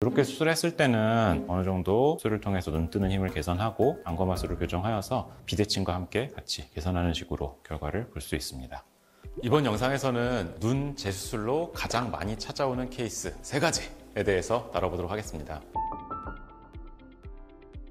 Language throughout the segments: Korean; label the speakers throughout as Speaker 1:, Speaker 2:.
Speaker 1: 이렇게 수술했을 때는 어느 정도 수술을 통해서 눈 뜨는 힘을 개선하고 안검하수를 교정하여서 비대칭과 함께 같이 개선하는 식으로 결과를 볼 수 있습니다. 이번 영상에서는 눈 재수술로 가장 많이 찾아오는 케이스 3가지에 대해서 다뤄보도록 하겠습니다.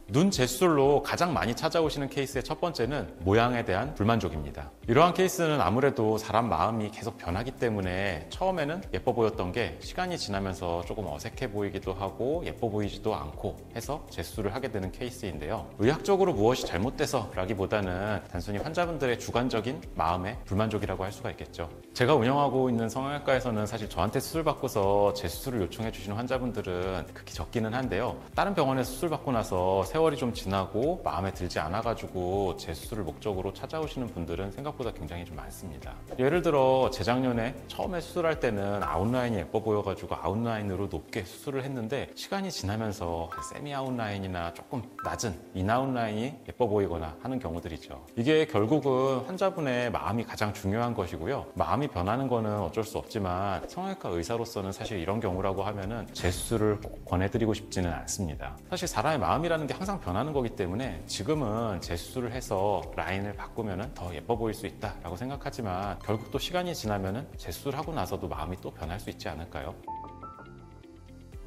Speaker 1: 눈 재수술로 가장 많이 찾아오시는 케이스의 첫 번째는 모양에 대한 불만족입니다. 이러한 케이스는 아무래도 사람 마음이 계속 변하기 때문에 처음에는 예뻐 보였던 게 시간이 지나면서 조금 어색해 보이기도 하고 예뻐 보이지도 않고 해서 재수술을 하게 되는 케이스인데요. 의학적으로 무엇이 잘못돼서 라기보다는 단순히 환자분들의 주관적인 마음의 불만족이라고 할 수가 있겠죠. 제가 운영하고 있는 성형외과에서는 사실 저한테 수술 받고서 재수술을 요청해 주시는 환자분들은 극히 적기는 한데요. 다른 병원에서 수술 받고 나서 세월이 좀 지나고 마음에 들지 않아가지고 재수술을 목적으로 찾아오시는 분들은 생각보다 굉장히 좀 많습니다. 예를 들어 재작년에 처음에 수술할 때는 아웃라인이 예뻐 보여가지고 아웃라인으로 높게 수술을 했는데 시간이 지나면서 세미 아웃라인이나 조금 낮은 인아웃라인이 예뻐 보이거나 하는 경우들이죠. 이게 결국은 환자분의 마음이 가장 중요한 것이고요. 마음이 변하는 거는 어쩔 수 없지만 성형외과 의사로서는 사실 이런 경우라고 하면은 재수술을 꼭 권해드리고 싶지는 않습니다. 사실 사람의 마음이라는 게 항상 변하는 거기 때문에 지금은 재수술을 해서 라인을 바꾸면 더 예뻐 보일 수 있다라고 생각하지만 결국 또 시간이 지나면 재수술하고 나서도 마음이 또 변할 수 있지 않을까요?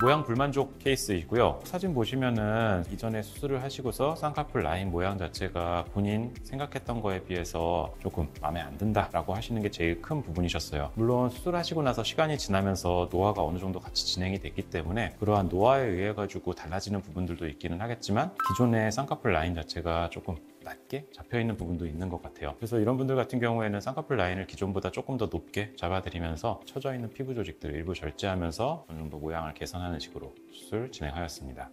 Speaker 1: 모양 불만족 케이스이고요. 사진 보시면은 이전에 수술을 하시고서 쌍꺼풀 라인 모양 자체가 본인 생각했던 거에 비해서 조금 마음에 안 든다라고 하시는 게 제일 큰 부분이셨어요. 물론 수술하시고 나서 시간이 지나면서 노화가 어느 정도 같이 진행이 됐기 때문에 그러한 노화에 의해 가지고 달라지는 부분들도 있기는 하겠지만 기존의 쌍꺼풀 라인 자체가 조금 낮게 잡혀있는 부분도 있는 것 같아요. 그래서 이런 분들 같은 경우에는 쌍꺼풀 라인을 기존보다 조금 더 높게 잡아드리면서 처져있는 피부 조직들을 일부 절제하면서 어느 정도 모양을 개선하는 식으로 수술 진행하였습니다.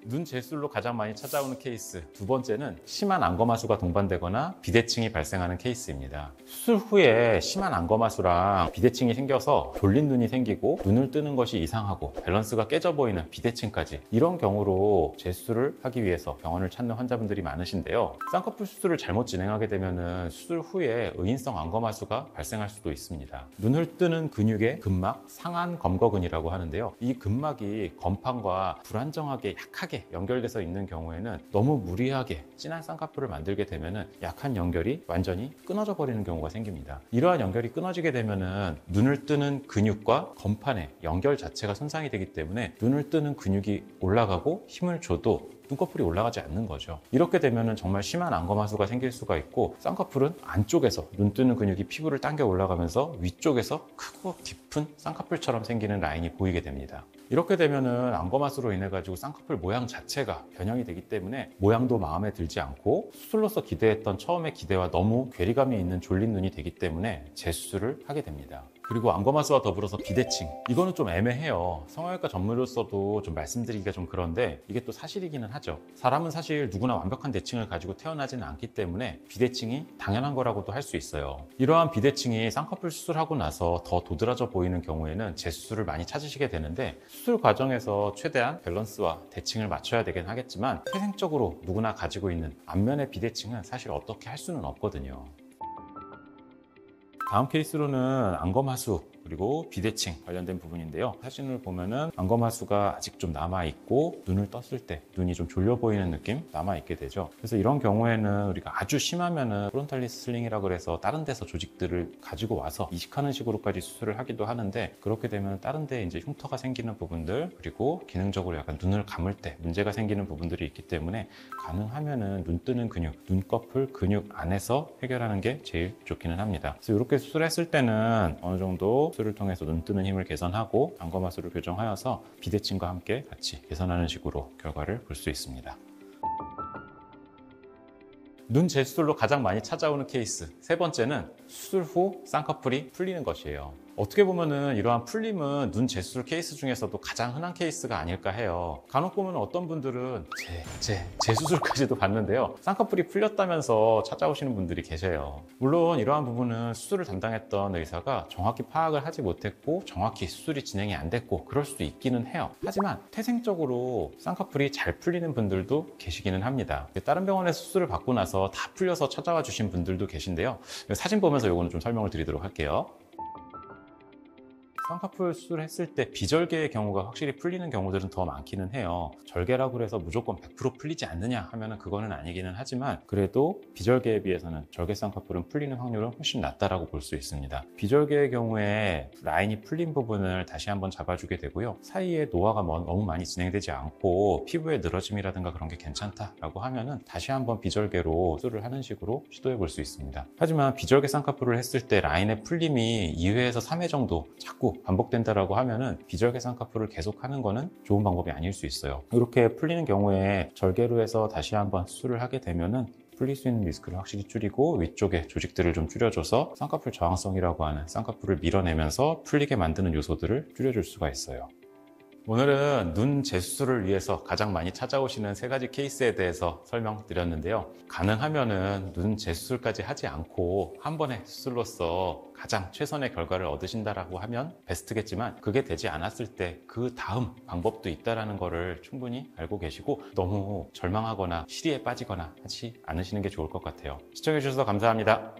Speaker 1: 눈 재수술로 가장 많이 찾아오는 케이스 두 번째는 심한 안검하수가 동반되거나 비대칭이 발생하는 케이스입니다. 수술 후에 심한 안검하수랑 비대칭이 생겨서 졸린 눈이 생기고 눈을 뜨는 것이 이상하고 밸런스가 깨져 보이는 비대칭까지 이런 경우로 재수술을 하기 위해서 병원을 찾는 환자분들이 많으신데요. 쌍꺼풀 수술을 잘못 진행하게 되면 수술 후에 의인성 안검하수가 발생할 수도 있습니다. 눈을 뜨는 근육의 근막 상안 검거근이라고 하는데요. 이 근막이 건판과 불안정하게 약하게 연결돼서 있는 경우에는 너무 무리하게 진한 쌍꺼풀을 만들게 되면 약한 연결이 완전히 끊어져 버리는 경우가 생깁니다. 이러한 연결이 끊어지게 되면 눈을 뜨는 근육과 건판의 연결 자체가 손상이 되기 때문에 눈을 뜨는 근육이 올라가고 힘을 줘도 눈꺼풀이 올라가지 않는 거죠. 이렇게 되면 정말 심한 안검하수가 생길 수가 있고 쌍꺼풀은 안쪽에서 눈 뜨는 근육이 피부를 당겨 올라가면서 위쪽에서 크고 깊은 쌍꺼풀처럼 생기는 라인이 보이게 됩니다. 이렇게 되면은 안검하수로 인해 가지고 쌍꺼풀 모양 자체가 변형이 되기 때문에 모양도 마음에 들지 않고 수술로서 기대했던 처음의 기대와 너무 괴리감이 있는 졸린 눈이 되기 때문에 재수술을 하게 됩니다. 그리고 안검하수와 더불어서 비대칭, 이거는 좀 애매해요. 성형외과 전문의로서도 좀 말씀드리기가 좀 그런데 이게 또 사실이기는 하죠. 사람은 사실 누구나 완벽한 대칭을 가지고 태어나지는 않기 때문에 비대칭이 당연한 거라고도 할 수 있어요. 이러한 비대칭이 쌍꺼풀 수술하고 나서 더 도드라져 보이는 경우에는 재수술을 많이 찾으시게 되는데 수술 과정에서 최대한 밸런스와 대칭을 맞춰야 되긴 하겠지만 태생적으로 누구나 가지고 있는 앞면의 비대칭은 사실 어떻게 할 수는 없거든요. 다음 케이스로는 안검하수 그리고 비대칭 관련된 부분인데요. 사진을 보면은 안검하수가 아직 좀 남아있고 눈을 떴을 때 눈이 좀 졸려 보이는 느낌 남아있게 되죠. 그래서 이런 경우에는 우리가 아주 심하면은 프론탈리스 슬링이라고 해서 다른 데서 조직들을 가지고 와서 이식하는 식으로까지 수술을 하기도 하는데 그렇게 되면 다른 데 이제 흉터가 생기는 부분들 그리고 기능적으로 약간 눈을 감을 때 문제가 생기는 부분들이 있기 때문에 가능하면은 눈 뜨는 근육, 눈꺼풀 근육 안에서 해결하는 게 제일 좋기는 합니다. 그래서 이렇게 수술했을 때는 어느 정도 수술을 통해서 눈 뜨는 힘을 개선하고 안검하수를 교정하여서 비대칭과 함께 같이 개선하는 식으로 결과를 볼 수 있습니다. 눈 재수술로 가장 많이 찾아오는 케이스 세 번째는 수술 후 쌍꺼풀이 풀리는 것이에요. 어떻게 보면은 이러한 풀림은 눈 재수술 케이스 중에서도 가장 흔한 케이스가 아닐까 해요. 간혹 보면 어떤 분들은 재수술까지도 봤는데요. 쌍꺼풀이 풀렸다면서 찾아오시는 분들이 계세요. 물론 이러한 부분은 수술을 담당했던 의사가 정확히 파악을 하지 못했고 정확히 수술이 진행이 안 됐고 그럴 수도 있기는 해요. 하지만 태생적으로 쌍꺼풀이 잘 풀리는 분들도 계시기는 합니다. 다른 병원에서 수술을 받고 나서 다 풀려서 찾아와 주신 분들도 계신데요. 사진 보면서 이거는 좀 설명을 드리도록 할게요. 쌍꺼풀 수술을 했을 때 비절개의 경우가 확실히 풀리는 경우들은 더 많기는 해요. 절개라고 해서 무조건 100% 풀리지 않느냐 하면은 그거는 아니기는 하지만 그래도 비절개에 비해서는 절개 쌍꺼풀은 풀리는 확률은 훨씬 낮다라고 볼 수 있습니다. 비절개의 경우에 라인이 풀린 부분을 다시 한번 잡아주게 되고요. 사이에 노화가 너무 많이 진행되지 않고 피부의 늘어짐이라든가 그런 게 괜찮다라고 하면은 다시 한번 비절개로 수술을 하는 식으로 시도해 볼 수 있습니다. 하지만 비절개 쌍꺼풀을 했을 때 라인의 풀림이 2회에서 3회 정도 자꾸 반복된다라고 하면은 비절개 쌍꺼풀을 계속하는 거는 좋은 방법이 아닐 수 있어요. 이렇게 풀리는 경우에 절개로 해서 다시 한번 수술을 하게 되면은 풀릴 수 있는 리스크를 확실히 줄이고 위쪽에 조직들을 좀 줄여줘서 쌍꺼풀 저항성이라고 하는 쌍꺼풀을 밀어내면서 풀리게 만드는 요소들을 줄여줄 수가 있어요. 오늘은 눈 재수술을 위해서 가장 많이 찾아오시는 3가지 케이스에 대해서 설명드렸는데요. 가능하면은 눈 재수술까지 하지 않고 한 번의 수술로서 가장 최선의 결과를 얻으신다라고 하면 베스트겠지만 그게 되지 않았을 때 그 다음 방법도 있다라는 거를 충분히 알고 계시고 너무 절망하거나 시리에 빠지거나 하지 않으시는 게 좋을 것 같아요. 시청해주셔서 감사합니다.